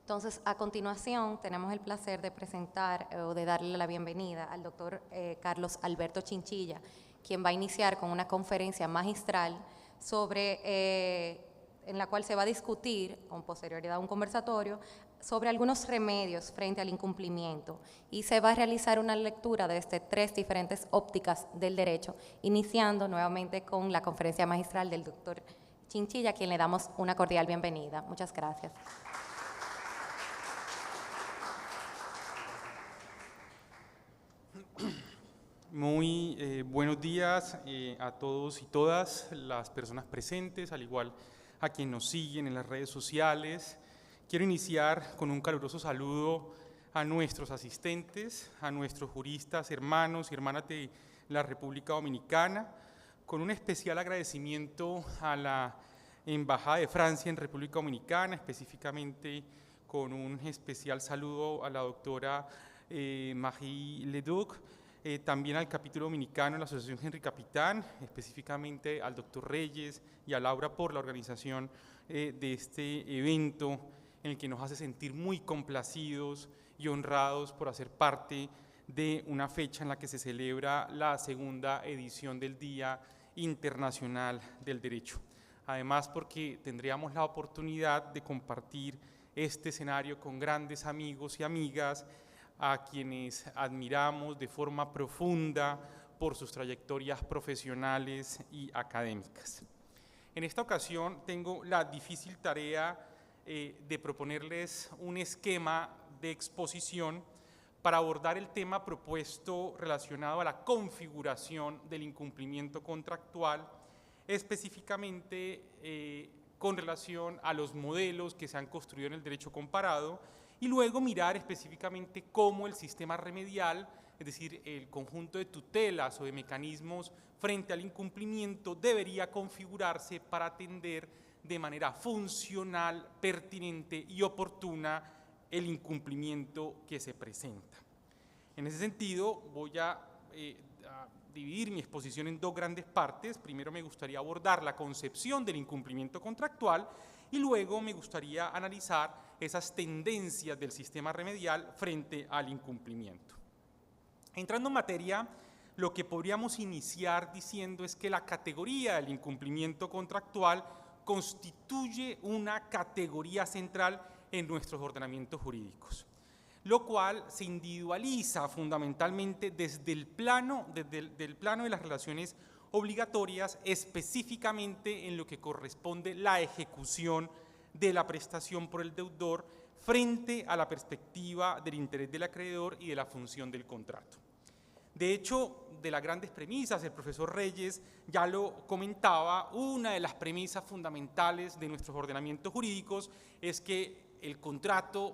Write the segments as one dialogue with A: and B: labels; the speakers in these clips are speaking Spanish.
A: Entonces, a continuación, tenemos el placer de presentar o de darle la bienvenida al doctor Carlos Alberto Chinchilla, quien va a iniciar con una conferencia magistral en la cual se va a discutir, con posterioridad a un conversatorio, sobre algunos remedios frente al incumplimiento, y se va a realizar una lectura desde 3 diferentes ópticas del derecho, iniciando nuevamente con la conferencia magistral del doctor Chinchilla, a quien le damos una cordial bienvenida. Muchas gracias.
B: Muy buenos días a todos y todas las personas presentes, al igual a quienes nos siguen en las redes sociales. Quiero iniciar con un caluroso saludo a nuestros asistentes, a nuestros juristas, hermanos y hermanas de la República Dominicana, con un especial agradecimiento a la Embajada de Francia en República Dominicana, específicamente con un especial saludo a la doctora Marie Leduc, también al capítulo dominicano de la Asociación Henry Capitán, específicamente al doctor Reyes y a Laura por la organización de este evento, en el que nos hace sentir muy complacidos y honrados por hacer parte de una fecha en la que se celebra la segunda edición del Día Internacional del Derecho. Además, porque tendríamos la oportunidad de compartir este escenario con grandes amigos y amigas a quienes admiramos de forma profunda por sus trayectorias profesionales y académicas. En esta ocasión tengo la difícil tarea de proponerles un esquema de exposición para abordar el tema propuesto relacionado a la configuración del incumplimiento contractual, específicamente con relación a los modelos que se han construido en el derecho comparado, y luego mirar específicamente cómo el sistema remedial, es decir, el conjunto de tutelas o de mecanismos frente al incumplimiento, debería configurarse para atender de manera funcional, pertinente y oportuna el incumplimiento que se presenta. En ese sentido, voy a dividir mi exposición en 2 grandes partes. Primero me gustaría abordar la concepción del incumplimiento contractual y luego me gustaría analizar esas tendencias del sistema remedial frente al incumplimiento. Entrando en materia, lo que podríamos iniciar diciendo es que la categoría del incumplimiento contractual constituye una categoría central en nuestros ordenamientos jurídicos, lo cual se individualiza fundamentalmente desde el plano de las relaciones obligatorias, específicamente en lo que corresponde la ejecución de la prestación por el deudor frente a la perspectiva del interés del acreedor y de la función del contrato. De hecho, de las grandes premisas, el profesor Reyes ya lo comentaba, una de las premisas fundamentales de nuestros ordenamientos jurídicos es que el contrato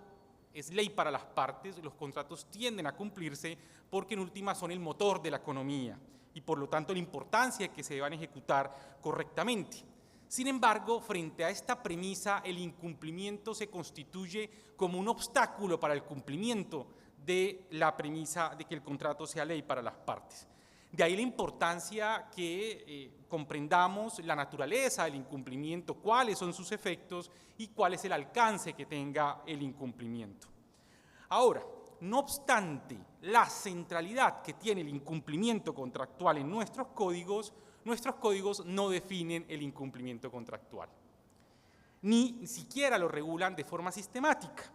B: es ley para las partes, los contratos tienden a cumplirse porque en última son el motor de la economía y por lo tanto la importancia de que se deban ejecutar correctamente. Sin embargo, frente a esta premisa, el incumplimiento se constituye como un obstáculo para el cumplimiento de la premisa de que el contrato sea ley para las partes. De ahí la importancia que comprendamos la naturaleza del incumplimiento, cuáles son sus efectos y cuál es el alcance que tenga el incumplimiento. Ahora, no obstante la centralidad que tiene el incumplimiento contractual en nuestros códigos no definen el incumplimiento contractual, ni siquiera lo regulan de forma sistemática.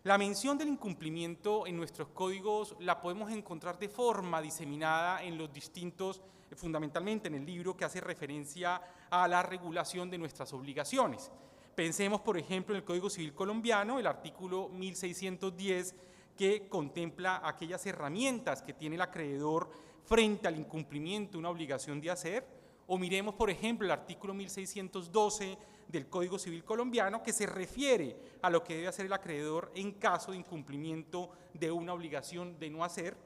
B: La mención del incumplimiento en nuestros códigos la podemos encontrar de forma diseminada en los distintos, fundamentalmente en el libro que hace referencia a la regulación de nuestras obligaciones. Pensemos, por ejemplo, en el Código Civil colombiano, el artículo 1610, que contempla aquellas herramientas que tiene el acreedor frente al incumplimiento de una obligación de hacer, o miremos, por ejemplo, el artículo 1612 del Código Civil colombiano, que se refiere a lo que debe hacer el acreedor en caso de incumplimiento de una obligación de no hacer,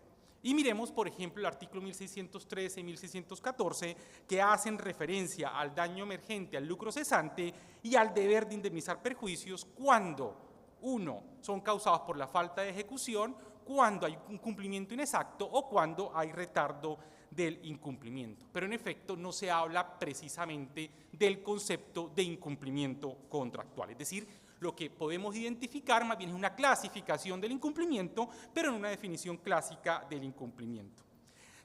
B: y miremos, por ejemplo, el artículo 1613 y 1614, que hacen referencia al daño emergente, al lucro cesante y al deber de indemnizar perjuicios cuando, uno, son causados por la falta de ejecución, cuando hay un cumplimiento inexacto o cuando hay retardo del incumplimiento. Pero en efecto no se habla precisamente del concepto de incumplimiento contractual, es decir, Lo que podemos identificar más bien es una clasificación del incumplimiento, pero no una definición clásica del incumplimiento.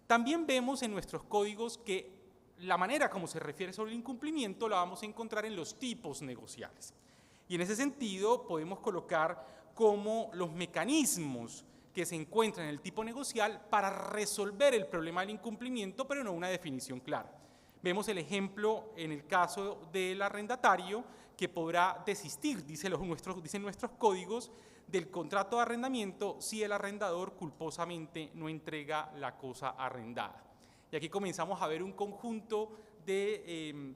B: También vemos en nuestros códigos que la manera como se refiere sobre el incumplimiento la vamos a encontrar en los tipos negociales. Y en ese sentido podemos colocar como los mecanismos que se encuentran en el tipo negocial para resolver el problema del incumplimiento, pero no una definición clara. Vemos el ejemplo en el caso del arrendatario que podrá desistir, dicen nuestros códigos, del contrato de arrendamiento si el arrendador culposamente no entrega la cosa arrendada. Y aquí comenzamos a ver un conjunto de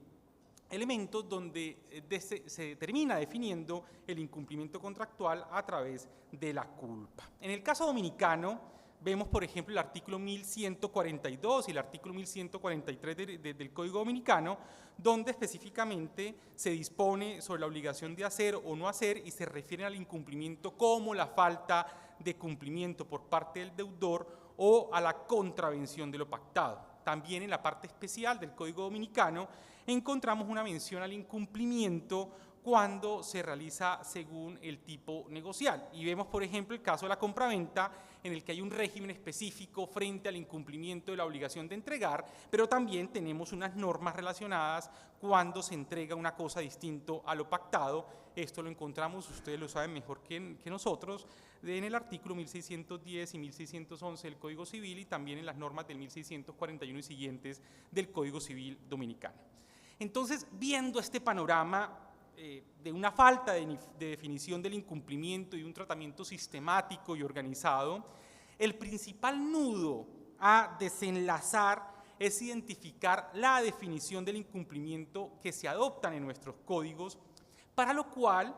B: elementos donde se termina definiendo el incumplimiento contractual a través de la culpa. En el caso dominicano, vemos, por ejemplo, el artículo 1142 y el artículo 1143 del Código Dominicano, donde específicamente se dispone sobre la obligación de hacer o no hacer y se refiere al incumplimiento como la falta de cumplimiento por parte del deudor o a la contravención de lo pactado. También en la parte especial del Código Dominicano encontramos una mención al incumplimiento cuando se realiza según el tipo negocial. Y vemos, por ejemplo, el caso de la compraventa, en el que hay un régimen específico frente al incumplimiento de la obligación de entregar, pero también tenemos unas normas relacionadas cuando se entrega una cosa distinto a lo pactado. Esto lo encontramos, ustedes lo saben mejor que nosotros, en el artículo 1610 y 1611 del Código Civil y también en las normas del 1641 y siguientes del Código Civil Dominicano. Entonces, viendo este panorama de una falta de definición del incumplimiento y un tratamiento sistemático y organizado, el principal nudo a desenlazar es identificar la definición del incumplimiento que se adoptan en nuestros códigos, para lo cual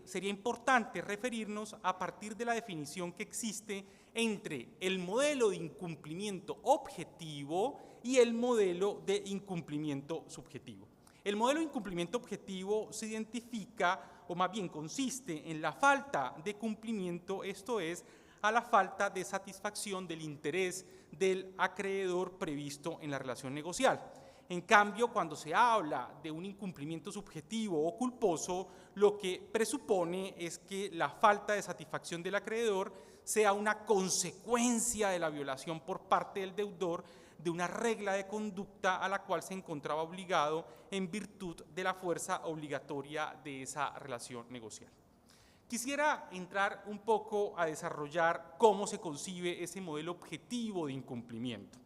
B: sería importante referirnos a partir de la definición que existe entre el modelo de incumplimiento objetivo y el modelo de incumplimiento subjetivo. El modelo de incumplimiento objetivo se identifica, o más bien consiste en la falta de cumplimiento, esto es, a la falta de satisfacción del interés del acreedor previsto en la relación negocial. En cambio, cuando se habla de un incumplimiento subjetivo o culposo, lo que presupone es que la falta de satisfacción del acreedor sea una consecuencia de la violación por parte del deudor de una regla de conducta a la cual se encontraba obligado en virtud de la fuerza obligatoria de esa relación negocial. Quisiera entrar un poco a desarrollar cómo se concibe ese modelo objetivo de incumplimiento.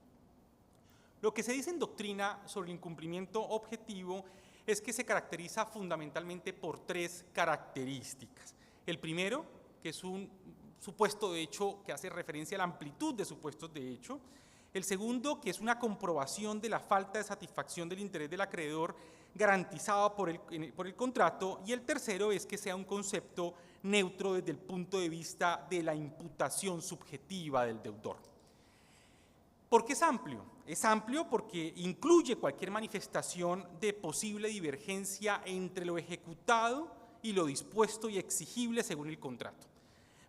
B: Lo que se dice en doctrina sobre el incumplimiento objetivo es que se caracteriza fundamentalmente por tres características. El primero, que es un supuesto de hecho que hace referencia a la amplitud de supuestos de hecho. El segundo, que es una comprobación de la falta de satisfacción del interés del acreedor garantizado por el contrato. Y el tercero es que sea un concepto neutro desde el punto de vista de la imputación subjetiva del deudor. ¿Por qué es amplio? Es amplio porque incluye cualquier manifestación de posible divergencia entre lo ejecutado y lo dispuesto y exigible según el contrato.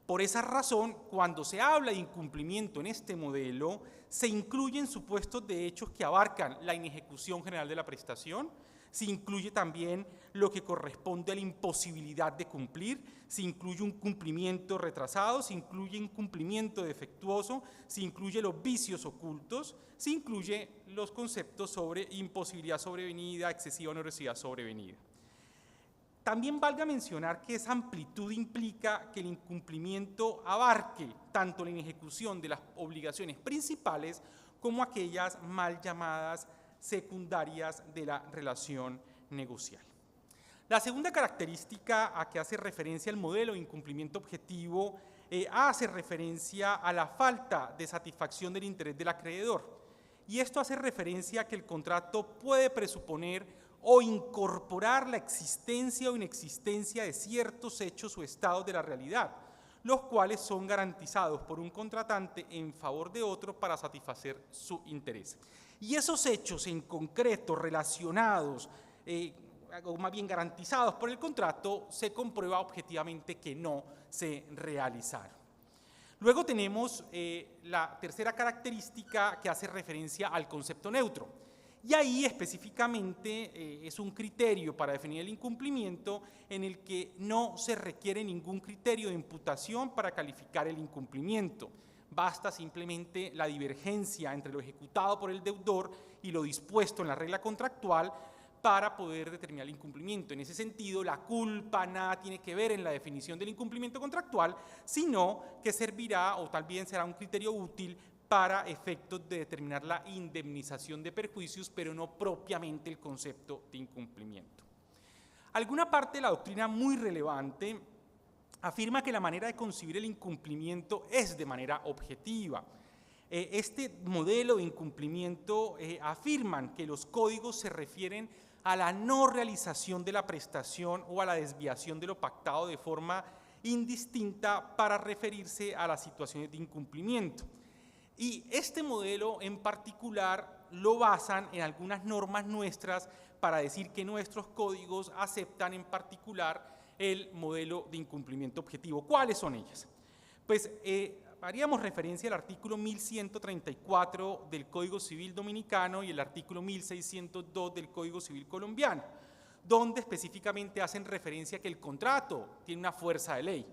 B: Por esa razón, cuando se habla de incumplimiento en este modelo, se incluyen supuestos de hechos que abarcan la inejecución general de la prestación, se incluye también lo que corresponde a la imposibilidad de cumplir, se incluye un cumplimiento retrasado, se incluye un cumplimiento defectuoso, se incluye los vicios ocultos, se incluye los conceptos sobre imposibilidad sobrevenida, excesiva onerosidad sobrevenida. También valga mencionar que esa amplitud implica que el incumplimiento abarque tanto la inejecución de las obligaciones principales como aquellas mal llamadas secundarias de la relación negocial. La segunda característica a que hace referencia el modelo de incumplimiento objetivo hace referencia a la falta de satisfacción del interés del acreedor. Y esto hace referencia a que el contrato puede presuponer o incorporar la existencia o inexistencia de ciertos hechos o estados de la realidad, los cuales son garantizados por un contratante en favor de otro para satisfacer su interés. Y esos hechos en concreto relacionados, o más bien garantizados por el contrato, se comprueba objetivamente que no se realizaron. Luego tenemos la tercera característica que hace referencia al concepto neutro. Y ahí específicamente es un criterio para definir el incumplimiento en el que no se requiere ningún criterio de imputación para calificar el incumplimiento. Basta simplemente la divergencia entre lo ejecutado por el deudor y lo dispuesto en la regla contractual para poder determinar el incumplimiento. En ese sentido, la culpa nada tiene que ver en la definición del incumplimiento contractual, sino que servirá o tal vez será un criterio útil para efectos de determinar la indemnización de perjuicios, pero no propiamente el concepto de incumplimiento. Alguna parte de la doctrina muy relevante afirma que la manera de concebir el incumplimiento es de manera objetiva. Este modelo de incumplimiento afirman que los códigos se refieren a la no realización de la prestación o a la desviación de lo pactado de forma indistinta para referirse a las situaciones de incumplimiento. Y este modelo en particular lo basan en algunas normas nuestras para decir que nuestros códigos aceptan en particular el modelo de incumplimiento objetivo. ¿Cuáles son ellas? Pues haríamos referencia al artículo 1134 del Código Civil Dominicano y el artículo 1602 del Código Civil Colombiano, donde específicamente hacen referencia a que el contrato tiene una fuerza de ley.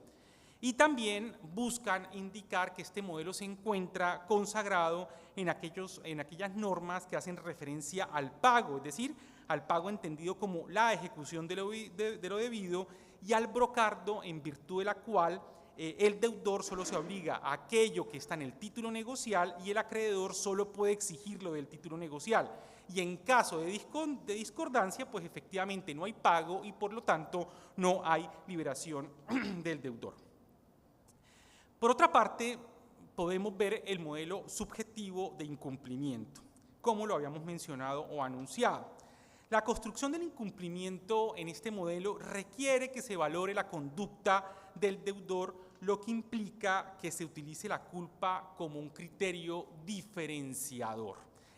B: Y también buscan indicar que este modelo se encuentra consagrado en aquellas normas que hacen referencia al pago, es decir, al pago entendido como la ejecución de lo debido, y al brocardo, en virtud de la cual el deudor solo se obliga a aquello que está en el título negocial y el acreedor solo puede exigirlo del título negocial. Y en caso de discordancia, pues efectivamente no hay pago y por lo tanto no hay liberación del deudor. Por otra parte, podemos ver el modelo subjetivo de incumplimiento, como lo habíamos mencionado o anunciado. La construcción del incumplimiento en este modelo requiere que se valore la conducta del deudor, lo que implica que se utilice la culpa como un criterio diferenciador.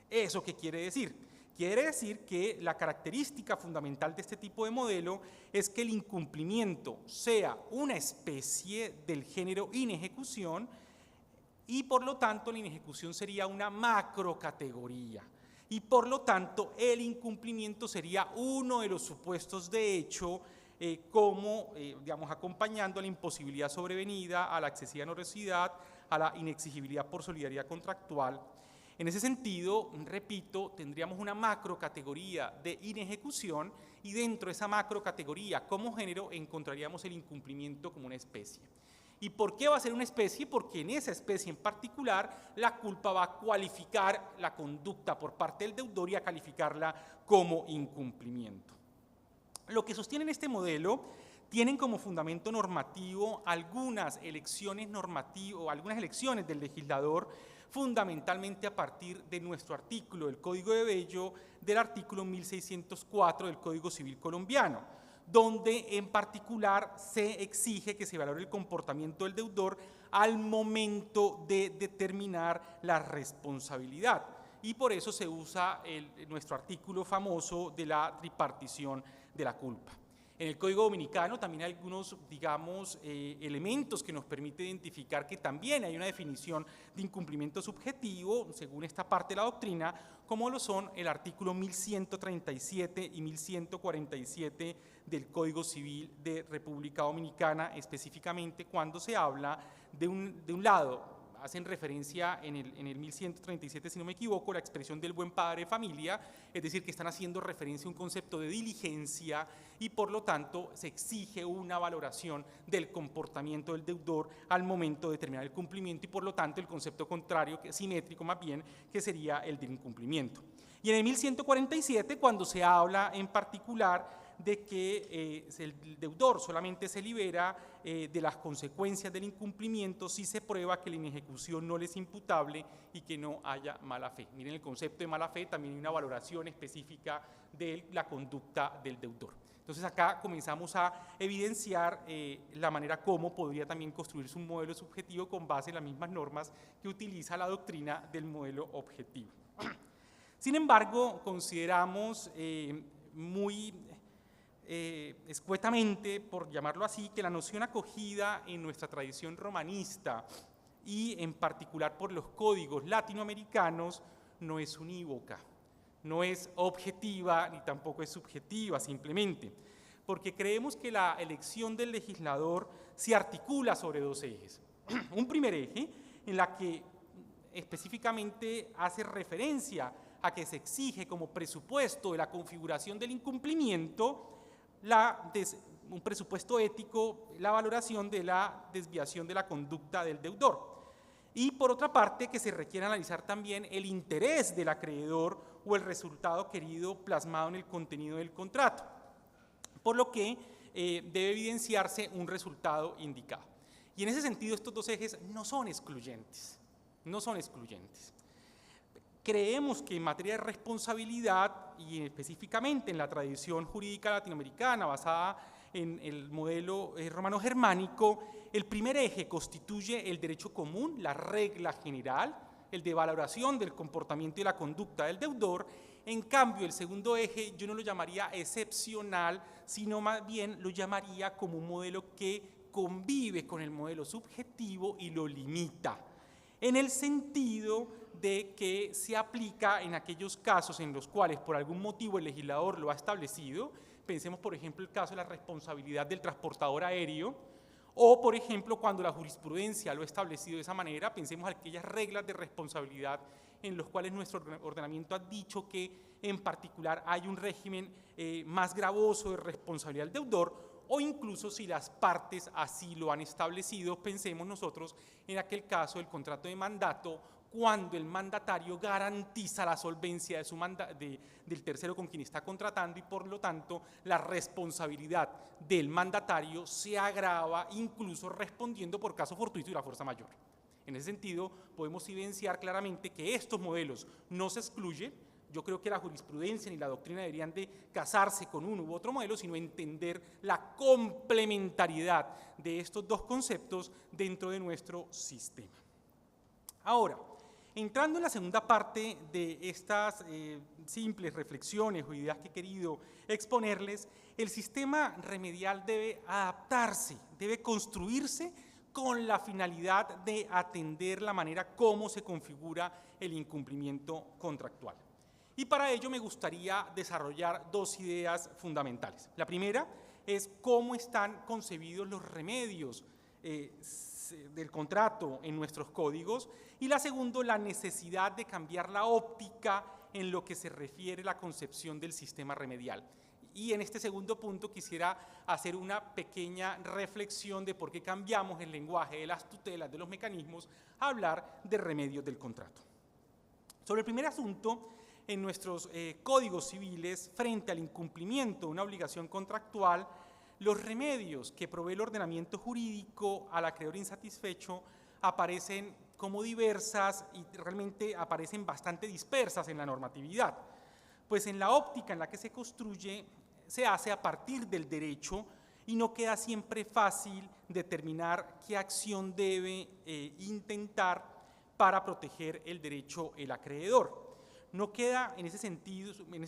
B: ¿Eso qué quiere decir? Quiere decir que la característica fundamental de este tipo de modelo es que el incumplimiento sea una especie del género inejecución y por lo tanto la inejecución sería una macrocategoría. Y por lo tanto el incumplimiento sería uno de los supuestos de hecho digamos, acompañando a la imposibilidad sobrevenida, a la excesiva norosidad, a la inexigibilidad por solidaridad contractual. En ese sentido, repito, tendríamos una macrocategoría de inejecución y dentro de esa macrocategoría como género encontraríamos el incumplimiento como una especie. ¿Y por qué va a ser una especie? Porque en esa especie en particular la culpa va a cualificar la conducta por parte del deudor y a calificarla como incumplimiento. Lo que sostiene este modelo tienen como fundamento normativo algunas elecciones del legislador, fundamentalmente a partir de nuestro artículo del Código de Bello, del artículo 1604 del Código Civil Colombiano, donde en particular se exige que se valore el comportamiento del deudor al momento de determinar la responsabilidad. Y por eso se usa nuestro artículo famoso de la tripartición de la culpa. En el Código Dominicano también hay algunos, digamos, elementos que nos permiten identificar que también hay una definición de incumplimiento subjetivo, según esta parte de la doctrina, como lo son el artículo 1137 y 1147 del Código Civil de República Dominicana, específicamente cuando se habla de un lado, hacen referencia en el 1137, si no me equivoco, la expresión del buen padre de familia, es decir, que están haciendo referencia a un concepto de diligencia y por lo tanto se exige una valoración del comportamiento del deudor al momento de determinar el cumplimiento y por lo tanto el concepto contrario, simétrico más bien, que sería el del incumplimiento. Y en el 1147, cuando se habla en particular de que el deudor solamente se libera de las consecuencias del incumplimiento si se prueba que la inejecución no le es imputable y que no haya mala fe. Miren, el concepto de mala fe también hay una valoración específica de la conducta del deudor. Entonces acá comenzamos a evidenciar la manera como podría también construirse un modelo subjetivo con base en las mismas normas que utiliza la doctrina del modelo objetivo. Sin embargo, consideramos muy escuetamente, por llamarlo así, que la noción acogida en nuestra tradición romanista y en particular por los códigos latinoamericanos no es unívoca. No es objetiva ni tampoco es subjetiva, simplemente, porque creemos que la elección del legislador se articula sobre dos ejes. Un primer eje en la que específicamente hace referencia a que se exige como presupuesto de la configuración del incumplimiento un presupuesto ético, la valoración de la desviación de la conducta del deudor. Y por otra parte, que se requiere analizar también el interés del acreedor o el resultado querido plasmado en el contenido del contrato, por lo que debe evidenciarse un resultado indicado. Y en ese sentido, estos dos ejes no son excluyentes, no son excluyentes. Creemos que en materia de responsabilidad, y específicamente en la tradición jurídica latinoamericana basada en el modelo romano-germánico, el primer eje constituye el derecho común, la regla general, el de valoración del comportamiento y la conducta del deudor. En cambio, el segundo eje yo no lo llamaría excepcional, sino más bien lo llamaría como un modelo que convive con el modelo subjetivo y lo limita, en el sentido de que se aplica en aquellos casos en los cuales por algún motivo el legislador lo ha establecido. Pensemos, por ejemplo, el caso de la responsabilidad del transportador aéreo, o, por ejemplo, cuando la jurisprudencia lo ha establecido de esa manera, pensemos en aquellas reglas de responsabilidad en los cuales nuestro ordenamiento ha dicho que, en particular, hay un régimen más gravoso de responsabilidad del deudor, o incluso si las partes así lo han establecido. Pensemos nosotros en aquel caso del contrato de mandato, cuando el mandatario garantiza la solvencia de del tercero con quien está contratando, y por lo tanto la responsabilidad del mandatario se agrava, incluso respondiendo por caso fortuito y la fuerza mayor. En ese sentido, podemos evidenciar claramente que estos modelos no se excluyen. Yo creo que la jurisprudencia ni la doctrina deberían de casarse con uno u otro modelo, sino entender la complementariedad de estos dos conceptos dentro de nuestro sistema. Ahora, entrando en la segunda parte de estas simples reflexiones o ideas que he querido exponerles, el sistema remedial debe adaptarse, debe construirse con la finalidad de atender la manera como se configura el incumplimiento contractual. Y para ello me gustaría desarrollar dos ideas fundamentales. La primera es cómo están concebidos los remedios del contrato en nuestros códigos, y la segunda, la necesidad de cambiar la óptica en lo que se refiere a la concepción del sistema remedial. Y en este segundo punto quisiera hacer una pequeña reflexión de por qué cambiamos el lenguaje de las tutelas, de los mecanismos, a hablar de remedios del contrato. Sobre el primer asunto, en nuestros códigos civiles, frente al incumplimiento de una obligación contractual, los remedios que provee el ordenamiento jurídico al acreedor insatisfecho aparecen como diversas y realmente aparecen bastante dispersas en la normatividad, pues en la óptica en la que se construye se hace a partir del derecho y no queda siempre fácil determinar qué acción debe intentar para proteger el derecho el acreedor. No queda, en ese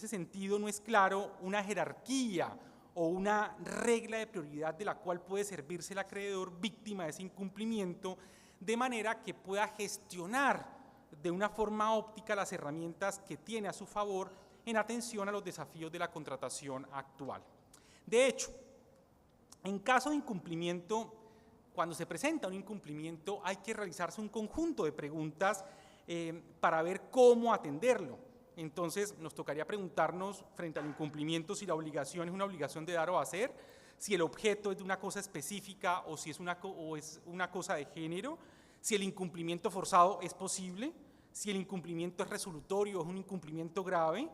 B: sentido no es claro una jerarquía o una regla de prioridad de la cual puede servirse el acreedor víctima de ese incumplimiento, de manera que pueda gestionar de una forma óptica las herramientas que tiene a su favor en atención a los desafíos de la contratación actual. De hecho, en caso de incumplimiento, cuando se presenta un incumplimiento, hay que realizarse un conjunto de preguntas para ver cómo atenderlo. Entonces, nos tocaría preguntarnos frente al incumplimiento si la obligación es una obligación de dar o hacer, si el objeto es de una cosa específica o si es una cosa de género, si el incumplimiento forzado es posible, si el incumplimiento es resolutorio o es un incumplimiento grave,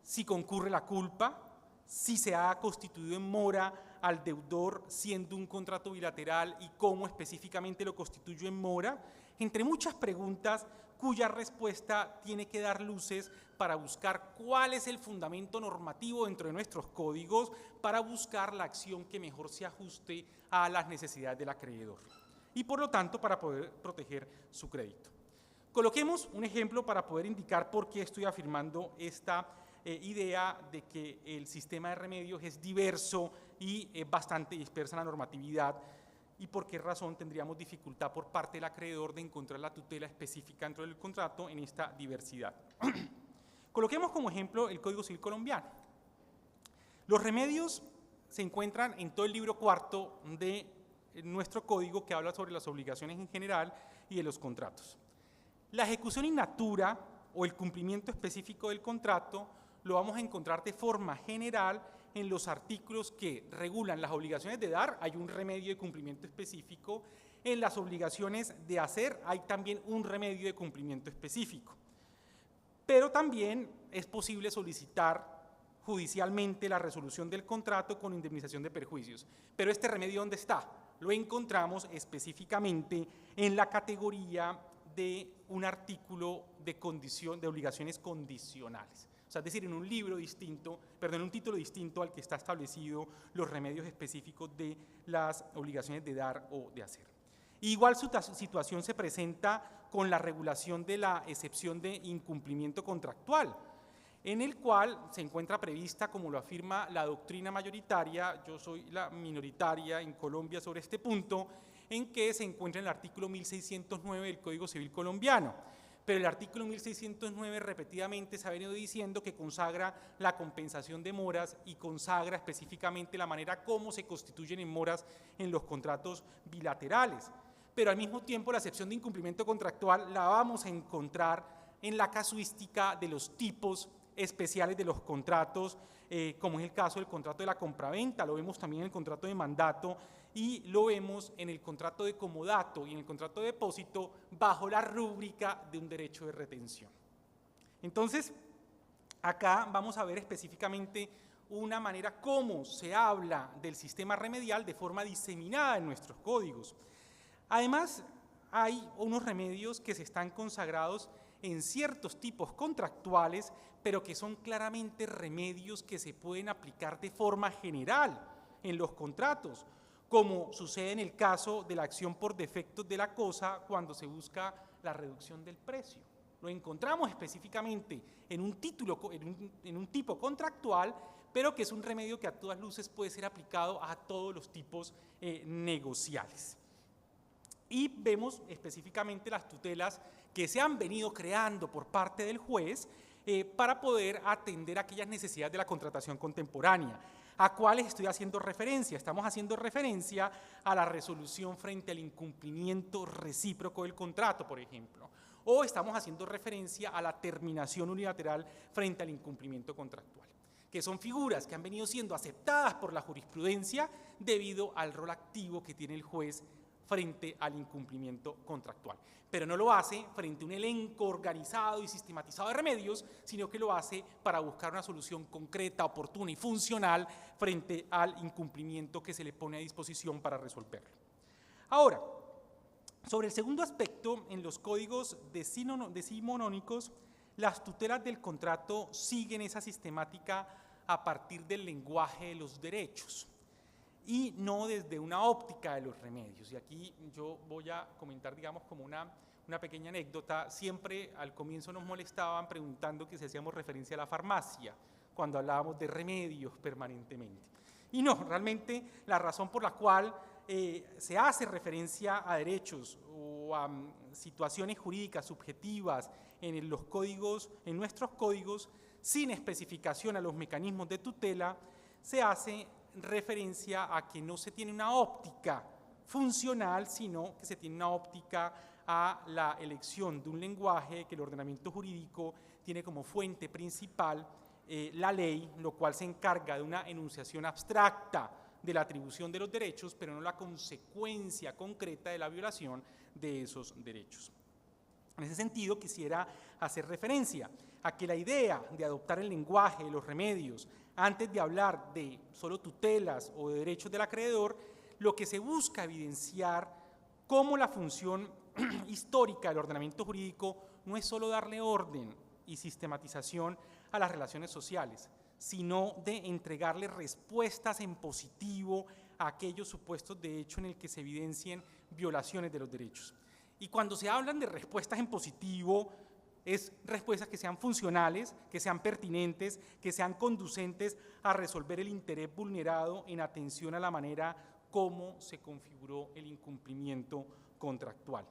B: si concurre la culpa, si se ha constituido en mora al deudor siendo un contrato bilateral y cómo específicamente lo constituyo en mora, entre muchas preguntas cuya respuesta tiene que dar luces para buscar cuál es el fundamento normativo dentro de nuestros códigos para buscar la acción que mejor se ajuste a las necesidades del acreedor y por lo tanto para poder proteger su crédito. Coloquemos un ejemplo para poder indicar por qué estoy afirmando esta idea de que el sistema de remedios es diverso y bastante dispersa en la normatividad, y por qué razón tendríamos dificultad por parte del acreedor de encontrar la tutela específica dentro del contrato en esta diversidad. Coloquemos como ejemplo el Código Civil colombiano. Los remedios se encuentran en todo el libro cuarto de nuestro código, que habla sobre las obligaciones en general y de los contratos. La ejecución in natura o el cumplimiento específico del contrato lo vamos a encontrar de forma general en los artículos que regulan las obligaciones de dar, hay un remedio de cumplimiento específico. En las obligaciones de hacer hay también un remedio de cumplimiento específico. Pero también es posible solicitar judicialmente la resolución del contrato con indemnización de perjuicios. Pero este remedio, ¿dónde está? Lo encontramos específicamente en la categoría de un artículo de obligaciones condicionales. O sea, es decir, en un un título distinto al que está establecido los remedios específicos de las obligaciones de dar o de hacer. Igual situación se presenta con la regulación de la excepción de incumplimiento contractual, en el cual se encuentra prevista, como lo afirma la doctrina mayoritaria, yo soy la minoritaria en Colombia sobre este punto, en que se encuentra en el artículo 1609 del Código Civil colombiano. Pero el artículo 1609 repetidamente se ha venido diciendo que consagra la compensación de moras y consagra específicamente la manera como se constituyen en moras en los contratos bilaterales. Pero al mismo tiempo la excepción de incumplimiento contractual la vamos a encontrar en la casuística de los tipos especiales de los contratos, como es el caso del contrato de la compraventa, lo vemos también en el contrato de mandato y lo vemos en el contrato de comodato y en el contrato de depósito bajo la rúbrica de un derecho de retención. Entonces, acá vamos a ver específicamente una manera cómo se habla del sistema remedial de forma diseminada en nuestros códigos. Además, hay unos remedios que se están consagrados en ciertos tipos contractuales, pero que son claramente remedios que se pueden aplicar de forma general en los contratos, como sucede en el caso de la acción por defectos de la cosa cuando se busca la reducción del precio. Lo encontramos específicamente en un tipo contractual, pero que es un remedio que a todas luces puede ser aplicado a todos los tipos negociales. Y vemos específicamente las tutelas que se han venido creando por parte del juez para poder atender aquellas necesidades de la contratación contemporánea. ¿A cuáles estoy haciendo referencia? Estamos haciendo referencia a la resolución frente al incumplimiento recíproco del contrato, por ejemplo, o estamos haciendo referencia a la terminación unilateral frente al incumplimiento contractual, que son figuras que han venido siendo aceptadas por la jurisprudencia debido al rol activo que tiene el juez frente al incumplimiento contractual. Pero no lo hace frente a un elenco organizado y sistematizado de remedios, sino que lo hace para buscar una solución concreta, oportuna y funcional frente al incumplimiento que se le pone a disposición para resolverlo. Ahora, sobre el segundo aspecto, en los códigos decimonónicos, las tutelas del contrato siguen esa sistemática a partir del lenguaje de los derechos y no desde una óptica de los remedios. Y aquí yo voy a comentar, digamos, como una pequeña anécdota. Siempre al comienzo nos molestaban preguntando que si hacíamos referencia a la farmacia cuando hablábamos de remedios permanentemente. Y no, realmente la razón por la cual se hace referencia a derechos o a situaciones jurídicas subjetivas en nuestros códigos, sin especificación a los mecanismos de tutela, se hace referencia a que no se tiene una óptica funcional, sino que se tiene una óptica a la elección de un lenguaje que el ordenamiento jurídico tiene como fuente principal la ley, lo cual se encarga de una enunciación abstracta de la atribución de los derechos, pero no la consecuencia concreta de la violación de esos derechos. En ese sentido, quisiera hacer referencia a que la idea de adoptar el lenguaje de los remedios antes de hablar de solo tutelas o de derechos del acreedor, lo que se busca evidenciar cómo la función histórica del ordenamiento jurídico no es solo darle orden y sistematización a las relaciones sociales, sino de entregarle respuestas en positivo a aquellos supuestos de hecho en el que se evidencien violaciones de los derechos. Y cuando se hablan de respuestas en positivo, es respuestas que sean funcionales, que sean pertinentes, que sean conducentes a resolver el interés vulnerado en atención a la manera como se configuró el incumplimiento contractual.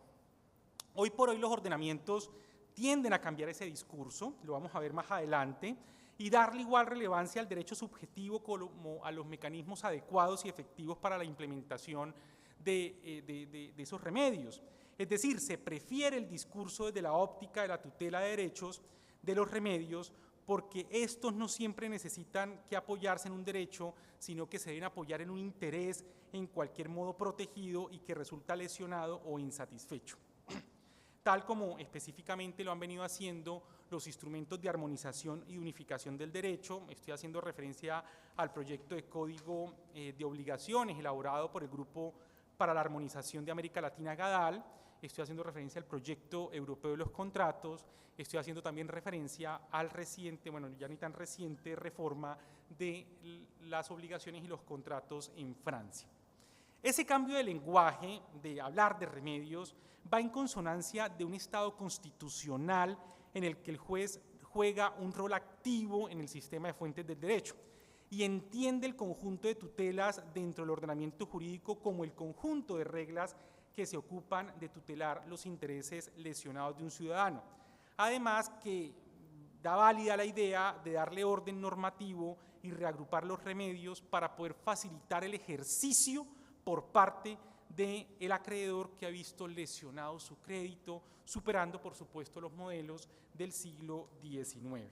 B: Hoy por hoy los ordenamientos tienden a cambiar ese discurso, lo vamos a ver más adelante, y darle igual relevancia al derecho subjetivo como a los mecanismos adecuados y efectivos para la implementación de esos remedios. Es decir, se prefiere el discurso desde la óptica de la tutela de derechos de los remedios, porque estos no siempre necesitan que apoyarse en un derecho, sino que se deben apoyar en un interés en cualquier modo protegido y que resulta lesionado o insatisfecho, tal como específicamente lo han venido haciendo los instrumentos de armonización y unificación del derecho. Estoy haciendo referencia al proyecto de código de obligaciones elaborado por el Grupo para la Armonización de América Latina, GADAL. Estoy haciendo referencia al proyecto europeo de los contratos, estoy haciendo también referencia al reciente, bueno, ya ni tan reciente, reforma de las obligaciones y los contratos en Francia. Ese cambio de lenguaje, de hablar de remedios, va en consonancia de un Estado constitucional en el que el juez juega un rol activo en el sistema de fuentes del derecho y entiende el conjunto de tutelas dentro del ordenamiento jurídico como el conjunto de reglas que se ocupan de tutelar los intereses lesionados de un ciudadano. Además que da válida la idea de darle orden normativo y reagrupar los remedios para poder facilitar el ejercicio por parte del acreedor que ha visto lesionado su crédito, superando por supuesto los modelos del siglo XIX.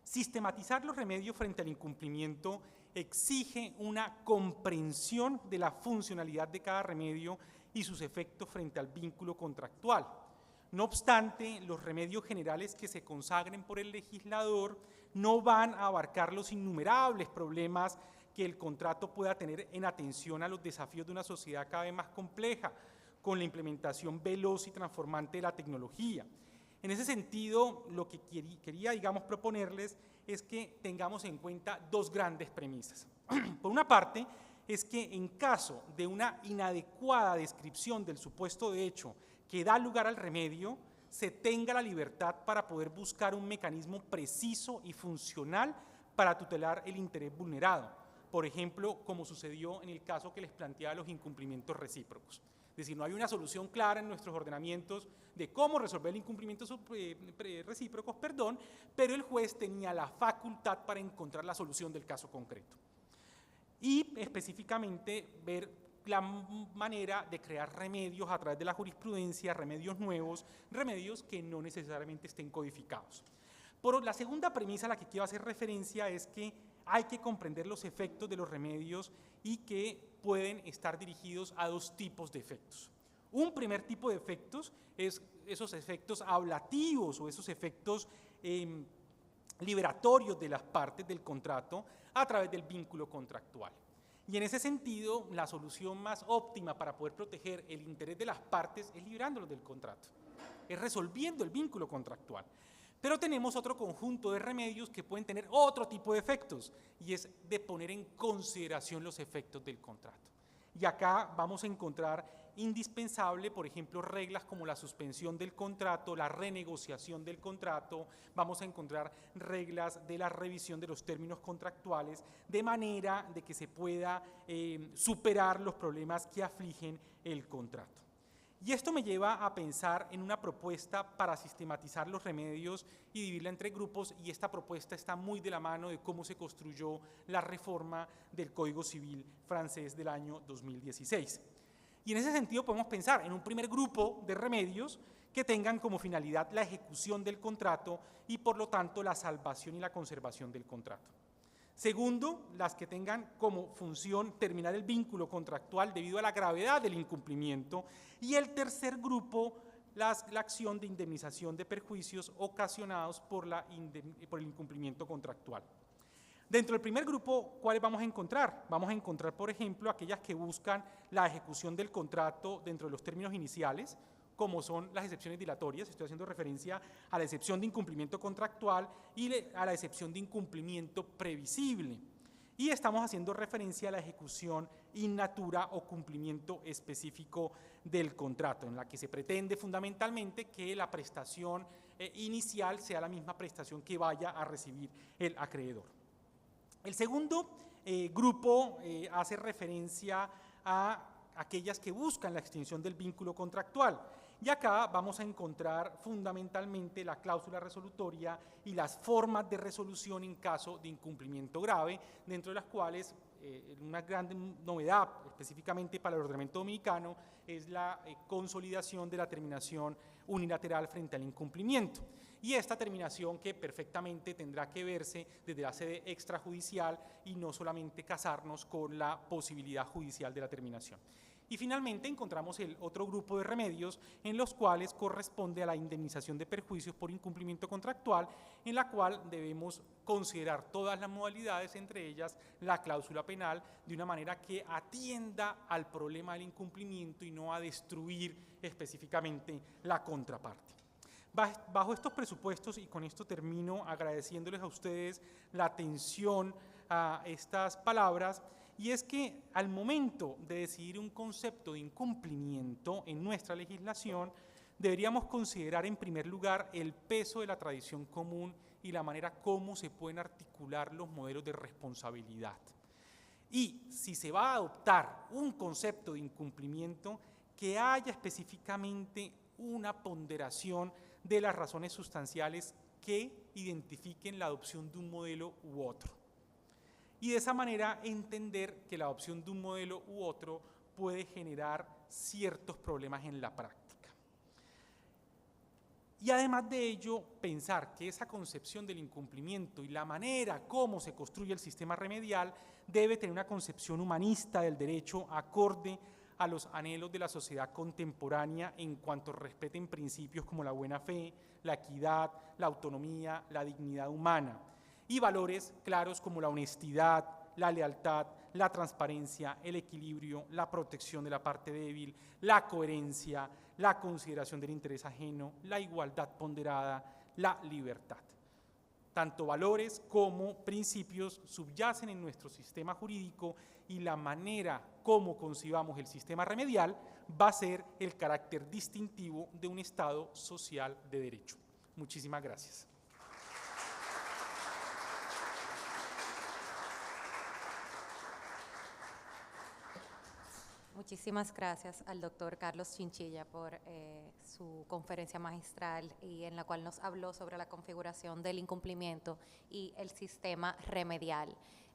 B: Sistematizar los remedios frente al incumplimiento exige una comprensión de la funcionalidad de cada remedio y sus efectos frente al vínculo contractual. No obstante, los remedios generales que se consagren por el legislador no van a abarcar los innumerables problemas que el contrato pueda tener en atención a los desafíos de una sociedad cada vez más compleja, con la implementación veloz y transformante de la tecnología. En ese sentido, lo que quería, digamos, proponerles es que tengamos en cuenta dos grandes premisas. Por una parte, es que en caso de una inadecuada descripción del supuesto de hecho que da lugar al remedio, se tenga la libertad para poder buscar un mecanismo preciso y funcional para tutelar el interés vulnerado. Por ejemplo, como sucedió en el caso que les planteaba los incumplimientos recíprocos. Es decir, no hay una solución clara en nuestros ordenamientos de cómo resolver el incumplimiento recíprocos, pero el juez tenía la facultad para encontrar la solución del caso concreto. Y específicamente ver la manera de crear remedios a través de la jurisprudencia, remedios nuevos, remedios que no necesariamente estén codificados. Por la segunda premisa a la que quiero hacer referencia es que hay que comprender los efectos de los remedios y que pueden estar dirigidos a dos tipos de efectos. Un primer tipo de efectos es esos efectos ablativos o esos efectos liberatorios de las partes del contrato a través del vínculo contractual. Y en ese sentido, la solución más óptima para poder proteger el interés de las partes es liberándolos del contrato, es resolviendo el vínculo contractual. Pero tenemos otro conjunto de remedios que pueden tener otro tipo de efectos, y es de poner en consideración los efectos del contrato. Y acá vamos a encontrar indispensable, por ejemplo, reglas como la suspensión del contrato, la renegociación del contrato, vamos a encontrar reglas de la revisión de los términos contractuales, de manera de que se pueda superar los problemas que afligen el contrato. Y esto me lleva a pensar en una propuesta para sistematizar los remedios y dividirla entre grupos, y esta propuesta está muy de la mano de cómo se construyó la reforma del Código Civil francés del año 2016. Y en ese sentido podemos pensar en un primer grupo de remedios que tengan como finalidad la ejecución del contrato y por lo tanto la salvación y la conservación del contrato. Segundo, las que tengan como función terminar el vínculo contractual debido a la gravedad del incumplimiento. Y el tercer grupo, la acción de indemnización de perjuicios ocasionados por el incumplimiento contractual. Dentro del primer grupo, ¿cuáles vamos a encontrar? Vamos a encontrar, por ejemplo, aquellas que buscan la ejecución del contrato dentro de los términos iniciales, como son las excepciones dilatorias. Estoy haciendo referencia a la excepción de incumplimiento contractual y a la excepción de incumplimiento previsible. Y estamos haciendo referencia a la ejecución in natura o cumplimiento específico del contrato, en la que se pretende fundamentalmente que la prestación inicial sea la misma prestación que vaya a recibir el acreedor. El segundo grupo hace referencia a aquellas que buscan la extinción del vínculo contractual. Y acá vamos a encontrar fundamentalmente la cláusula resolutoria y las formas de resolución en caso de incumplimiento grave, dentro de las cuales una gran novedad específicamente para el ordenamiento dominicano es la consolidación de la terminación unilateral frente al incumplimiento. Y esta terminación que perfectamente tendrá que verse desde la sede extrajudicial y no solamente casarnos con la posibilidad judicial de la terminación. Y finalmente encontramos el otro grupo de remedios en los cuales corresponde a la indemnización de perjuicios por incumplimiento contractual, en la cual debemos considerar todas las modalidades, entre ellas la cláusula penal, de una manera que atienda al problema del incumplimiento y no a destruir específicamente la contraparte. Bajo estos presupuestos, y con esto termino agradeciéndoles a ustedes la atención a estas palabras, y es que al momento de decidir un concepto de incumplimiento en nuestra legislación, deberíamos considerar en primer lugar el peso de la tradición común y la manera como se pueden articular los modelos de responsabilidad. Y si se va a adoptar un concepto de incumplimiento, que haya específicamente una ponderación de las razones sustanciales que identifiquen la adopción de un modelo u otro. Y de esa manera entender que la adopción de un modelo u otro puede generar ciertos problemas en la práctica. Y además de ello, pensar que esa concepción del incumplimiento y la manera como se construye el sistema remedial debe tener una concepción humanista del derecho acorde a los anhelos de la sociedad contemporánea en cuanto respeten principios como la buena fe, la equidad, la autonomía, la dignidad humana, y valores claros como la honestidad, la lealtad, la transparencia, el equilibrio, la protección de la parte débil, la coherencia, la consideración del interés ajeno, la igualdad ponderada, la libertad. Tanto valores como principios subyacen en nuestro sistema jurídico y la manera como concibamos el sistema remedial va a ser el carácter distintivo de un Estado social de derecho. Muchísimas gracias.
A: Muchísimas gracias al doctor Carlos Chinchilla por su conferencia magistral y en la cual nos habló sobre la configuración del incumplimiento y el sistema remedial.